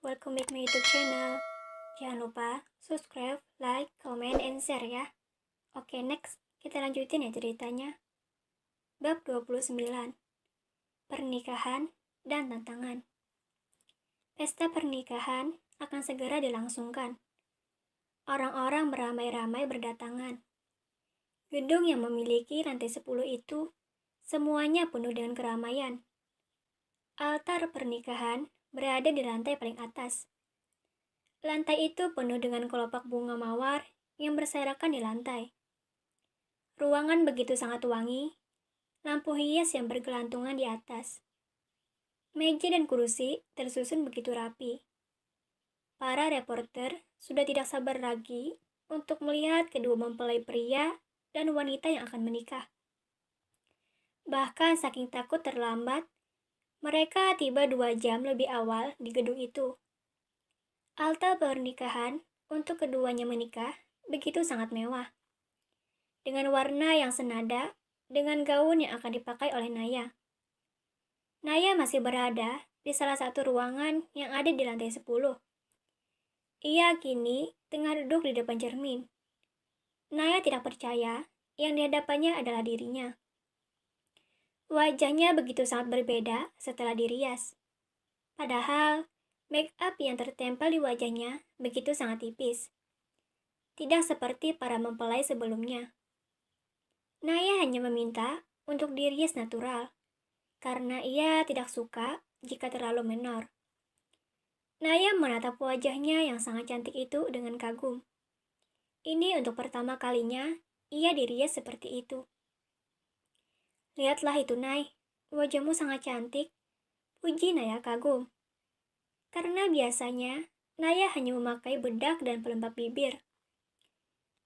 welcome back my YouTube channel. Jangan lupa subscribe, like, comment, and share ya. Oke, next. Kita lanjutin ya ceritanya. Bab 29. Pernikahan dan tantangan. Pesta pernikahan akan segera dilangsungkan. Orang-orang beramai-ramai berdatangan. Gedung yang memiliki lantai 10 itu semuanya penuh dengan keramaian. Altar pernikahan berada di lantai paling atas. Lantai itu penuh dengan kelopak bunga mawar yang berserakan di lantai. Ruangan begitu sangat wangi, lampu hias yang bergelantungan di atas. Meja dan kursi tersusun begitu rapi. Para reporter sudah tidak sabar lagi untuk melihat kedua mempelai pria dan wanita yang akan menikah. Bahkan saking takut terlambat, mereka tiba 2 jam lebih awal di gedung itu. Altar pernikahan untuk keduanya menikah begitu sangat mewah. Dengan warna yang senada dengan gaun yang akan dipakai oleh Naya. Naya masih berada di salah satu ruangan yang ada di lantai 10. Ia kini tengah duduk di depan cermin. Naya tidak percaya yang di hadapannya adalah dirinya. Wajahnya begitu sangat berbeda setelah dirias. Padahal, make up yang tertempel di wajahnya begitu sangat tipis. Tidak seperti para mempelai sebelumnya. Naya hanya meminta untuk dirias natural, karena ia tidak suka jika terlalu menor. Naya menatap wajahnya yang sangat cantik itu dengan kagum. Ini untuk pertama kalinya ia dirias seperti itu. Lihatlah itu, Nay. Wajahmu sangat cantik. Puji Naya kagum. Karena biasanya Naya hanya memakai bedak dan pelembab bibir.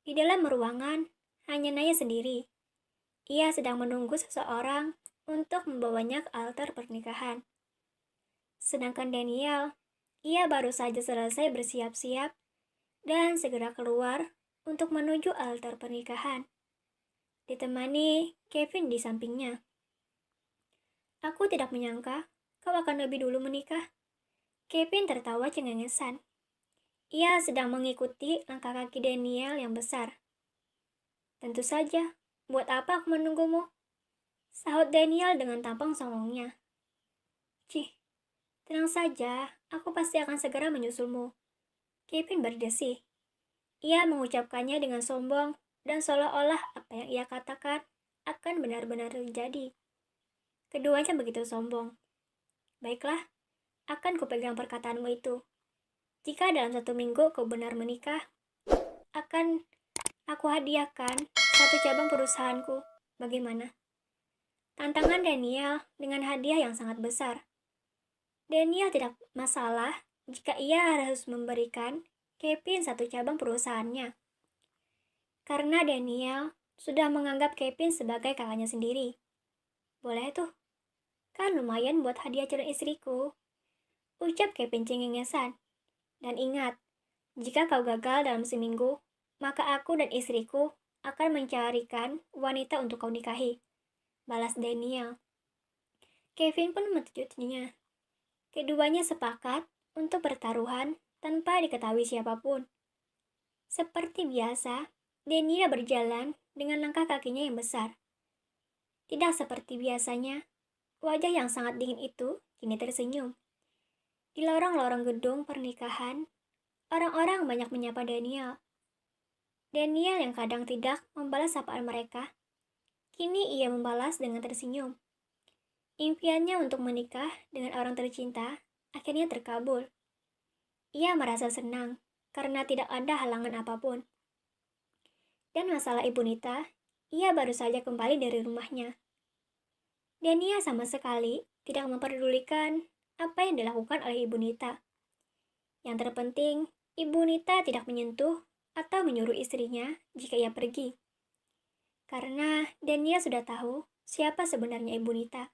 Di dalam ruangan hanya Naya sendiri. Ia sedang menunggu seseorang untuk membawanya ke altar pernikahan. Sedangkan Daniel, ia baru saja selesai bersiap-siap dan segera keluar untuk menuju altar pernikahan. Ditemani Kevin di sampingnya. Aku tidak menyangka kau akan lebih dulu menikah. Kevin tertawa cengengesan. Ia sedang mengikuti langkah kaki Daniel yang besar. Tentu saja. Buat apa aku menunggumu? Sahut Daniel dengan tampang songongnya. Cih, tenang saja, aku pasti akan segera menyusulmu. Kevin berdesih. Ia mengucapkannya dengan sombong dan seolah-olah apa yang ia katakan akan benar-benar terjadi. Keduanya begitu sombong. Baiklah, akan kupegang perkataanmu itu. Jika dalam 1 minggu kau benar menikah, akan aku hadiahkan 1 cabang perusahaanku. Bagaimana? Tantangan Daniel dengan hadiah yang sangat besar. Daniel tidak masalah jika ia harus memberikan Kevin 1 cabang perusahaannya. Karena Daniel sudah menganggap Kevin sebagai kakaknya sendiri. Boleh tuh. Kan lumayan buat hadiah calon istriku. Ucap Kevin cengengesan. Dan ingat, jika kau gagal dalam seminggu, maka aku dan istriku akan mencarikan wanita untuk kau nikahi. Balas Daniel. Kevin pun menyetujui. Keduanya sepakat untuk bertaruhan tanpa diketahui siapapun. Seperti biasa, Daniel berjalan dengan langkah kakinya yang besar. Tidak seperti biasanya, wajah yang sangat dingin itu kini tersenyum. Di lorong-lorong gedung pernikahan, orang-orang banyak menyapa Daniel. Daniel yang kadang tidak membalas sapaan mereka, kini ia membalas dengan tersenyum. Impiannya untuk menikah dengan orang tercinta akhirnya terkabul. Ia merasa senang karena tidak ada halangan apapun. Dan masalah Ibu Nita, ia baru saja kembali dari rumahnya. Daniel sama sekali tidak memperdulikan apa yang dilakukan oleh Ibu Nita. Yang terpenting, Ibu Nita tidak menyentuh atau menyuruh istrinya jika ia pergi. Karena Daniel sudah tahu siapa sebenarnya Ibu Nita.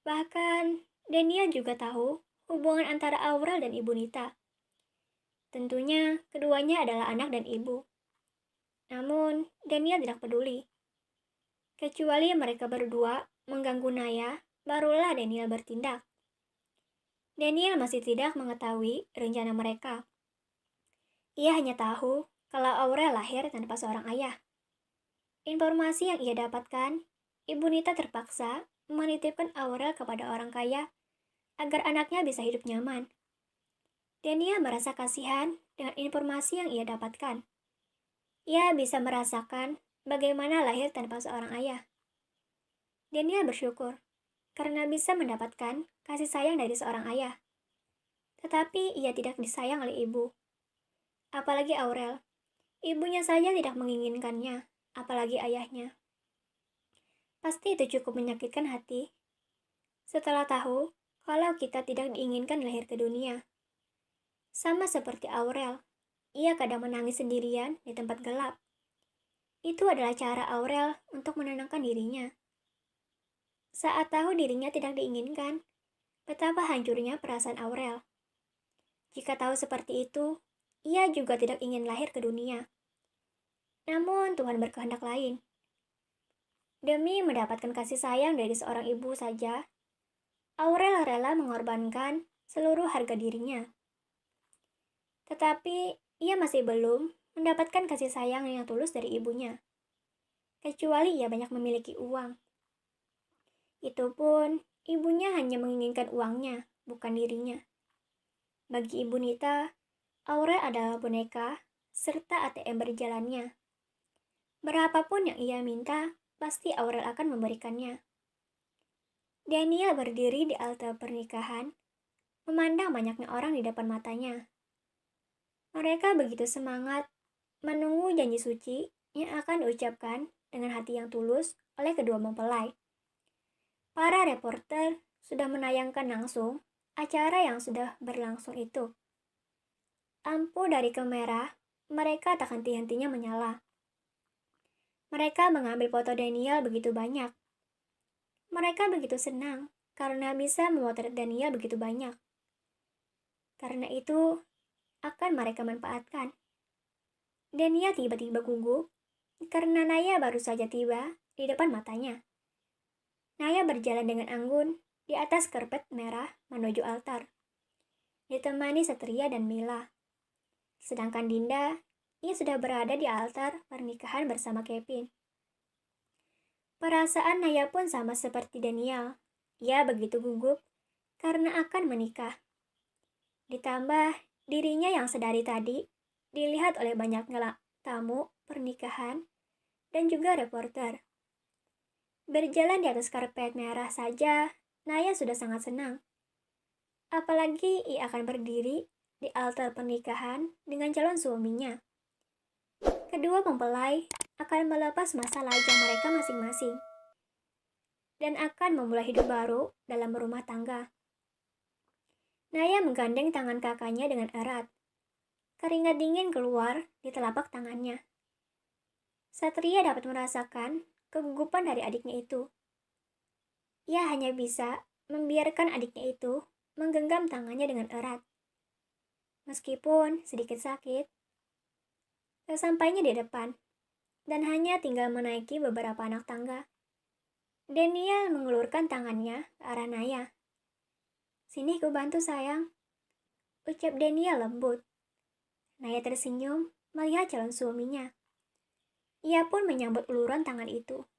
Bahkan, Daniel juga tahu hubungan antara Aurel dan Ibu Nita. Tentunya, keduanya adalah anak dan ibu. Namun, Daniel tidak peduli. Kecuali mereka berdua mengganggu Naya, barulah Daniel bertindak. Daniel masih tidak mengetahui rencana mereka. Ia hanya tahu kalau Aurel lahir tanpa seorang ayah. Informasi yang ia dapatkan, Ibu Nita terpaksa menitipkan Aurel kepada orang kaya agar anaknya bisa hidup nyaman. Daniel merasa kasihan dengan informasi yang ia dapatkan. Ia bisa merasakan bagaimana lahir tanpa seorang ayah. Daniel bersyukur karena bisa mendapatkan kasih sayang dari seorang ayah. Tetapi ia tidak disayang oleh ibu. Apalagi Aurel. Ibunya saja tidak menginginkannya, apalagi ayahnya. Pasti itu cukup menyakitkan hati. Setelah tahu kalau kita tidak diinginkan lahir ke dunia. Sama seperti Aurel, ia kadang menangis sendirian di tempat gelap. Itu adalah cara Aurel untuk menenangkan dirinya. Saat tahu dirinya tidak diinginkan, betapa hancurnya perasaan Aurel. Jika tahu seperti itu, ia juga tidak ingin lahir ke dunia. Namun Tuhan berkehendak lain. Demi mendapatkan kasih sayang dari seorang ibu saja, Aurel rela mengorbankan seluruh harga dirinya. Tetapi ia masih belum mendapatkan kasih sayang yang tulus dari ibunya. Kecuali ia banyak memiliki uang. Itu pun, ibunya hanya menginginkan uangnya, bukan dirinya. Bagi Ibu Nita, Aurel adalah boneka serta ATM berjalannya. Berapapun yang ia minta, pasti Aurel akan memberikannya. Daniel berdiri di altar pernikahan, memandang banyaknya orang di depan matanya. Mereka begitu semangat menunggu janji suci yang akan diucapkan dengan hati yang tulus oleh kedua mempelai. Para reporter sudah menayangkan langsung acara yang sudah berlangsung itu. Lampu dari kamera mereka tak henti-hentinya menyala. Mereka mengambil foto Daniel begitu banyak. Mereka begitu senang karena bisa memotret Daniel begitu banyak. Karena itu akan mereka manfaatkan. Daniel tiba-tiba gugup karena Naya baru saja tiba di depan matanya. Naya berjalan dengan anggun di atas karpet merah menuju altar, ditemani Satria dan Mila. Sedangkan Dinda, ia sudah berada di altar pernikahan bersama Kevin. Perasaan Naya pun sama seperti Daniel. Ia begitu gugup karena akan menikah. Ditambah dirinya yang sedari tadi dilihat oleh banyak tamu pernikahan dan juga reporter. Berjalan di atas karpet merah saja, Naya sudah sangat senang. Apalagi ia akan berdiri di altar pernikahan dengan calon suaminya. Kedua mempelai akan melepas masa lajang mereka masing-masing dan akan memulai hidup baru dalam rumah tangga. Naya menggandeng tangan kakaknya dengan erat. Keringat dingin keluar di telapak tangannya. Satria dapat merasakan kegugupan dari adiknya itu. Ia hanya bisa membiarkan adiknya itu menggenggam tangannya dengan erat. Meskipun sedikit sakit, sesampainya di depan, dan hanya tinggal menaiki beberapa anak tangga. Daniel mengulurkan tangannya ke arah Naya. "Sini ku bantu sayang," ucap Daniel lembut. Naya tersenyum melihat calon suaminya. Ia pun menyambut uluran tangan itu.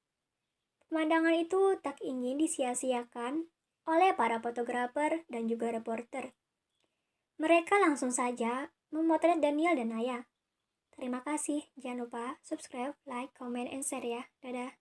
Pemandangan itu tak ingin disia-siakan oleh para fotografer dan juga reporter. Mereka langsung saja memotret Daniel dan Naya. Terima kasih, jangan lupa subscribe, like, comment, and share ya. Dadah.